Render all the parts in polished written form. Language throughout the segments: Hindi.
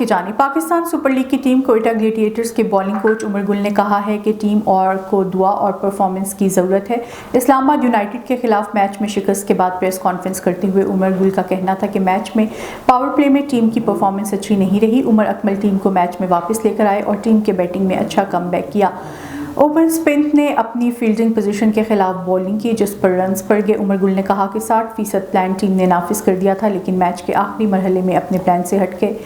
की जानिब पाकिस्तान सुपर लीग की टीम कोयटा ग्लेडिएटर्स के बॉलिंग कोच उमर गुल ने कहा है कि टीम को दुआ और परफॉर्मेंस की ज़रूरत है। इस्लामाबाद यूनाइटेड के खिलाफ मैच में शिकस्त के बाद प्रेस कॉन्फ्रेंस करते हुए उमर गुल का कहना था कि मैच में पावर प्ले में टीम की परफॉर्मेंस अच्छी नहीं रही। उमर अकमल टीम को मैच में वापस लेकर आए और टीम के बैटिंग में अच्छा कमबैक किया। ओपन स्पिन ने अपनी फील्डिंग पोजीशन के खिलाफ बॉलिंग की जिस पर रन्स पड़ गए। उमर गुल ने कहा कि 60% प्लान टीम ने नाफिज कर दिया था, लेकिन मैच के आखिरी मरहले में अपने प्लान से हट गए।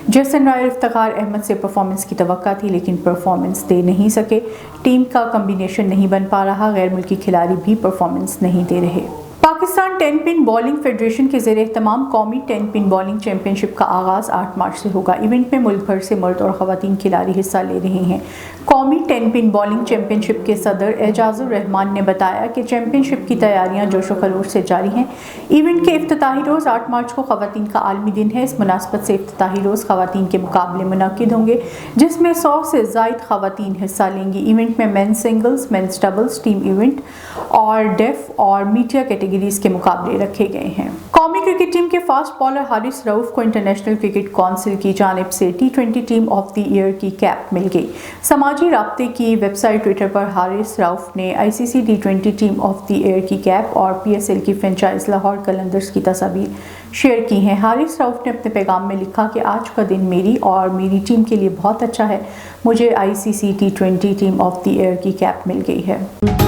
जैसन राय इफ्तिखार अहमद से परफॉर्मेंस की तवक्का थी, लेकिन परफॉर्मेंस दे नहीं सके। टीम का कम्बिनेशन नहीं बन पा रहा, गैर मुल्की खिलाड़ी भी परफॉर्मेंस नहीं दे रहे। पाकिस्तान 10 पिन बॉलिंग फेडरेशन के ज़ेरे एहतमाम कौमी 10 पिन बॉलिंग चैंपियनशिप का आगाज़ 8 मार्च से होगा। इवेंट में मुल्क भर से मर्द और ख़वातीन खिलाड़ी हिस्सा ले रहे हैं। कौमी 10 पिन बॉलिंग चैंपियनशिप के सदर एजाजुर रहमान ने बताया कि चैंपियनशिप की तैयारियां जोशो खरोश से जारी हैं। इवेंट के इफ्तिताही रोज़ 8 मार्च को ख़वातीन का आलमी दिन है। इस मुनासबत से इफ्तिताही रोज़ ख़वातीन के मुकाबले मुनक्किद होंगे, जिसमें 100 से ज़ायद ख़वातीन हिस्सा लेंगी। इवेंट में men's singles, men's doubles, team event और डेफ और मीडिया कैटेगरीज के मुकाबले रखे गए हैं। कौमी क्रिकेट टीम के फास्ट बॉलर हारिस रऊफ को इंटरनेशनल क्रिकेट काउंसिल की जानिब से T20 team of the year की कैप मिल गई। समाजी राब्ते की वेबसाइट ट्विटर पर हारिस रऊफ ने ICC T20 team of the year की कैप और PSL की फ्रेंचाइज लाहौर कलंदर्स की तस्वीर शेयर की हैं। हारिस रऊफ ने अपने पैगाम में लिखा कि आज का दिन मेरी और मेरी टीम के लिए बहुत अच्छा है। मुझे ICC T20 team of the year की कैप मिल गई है।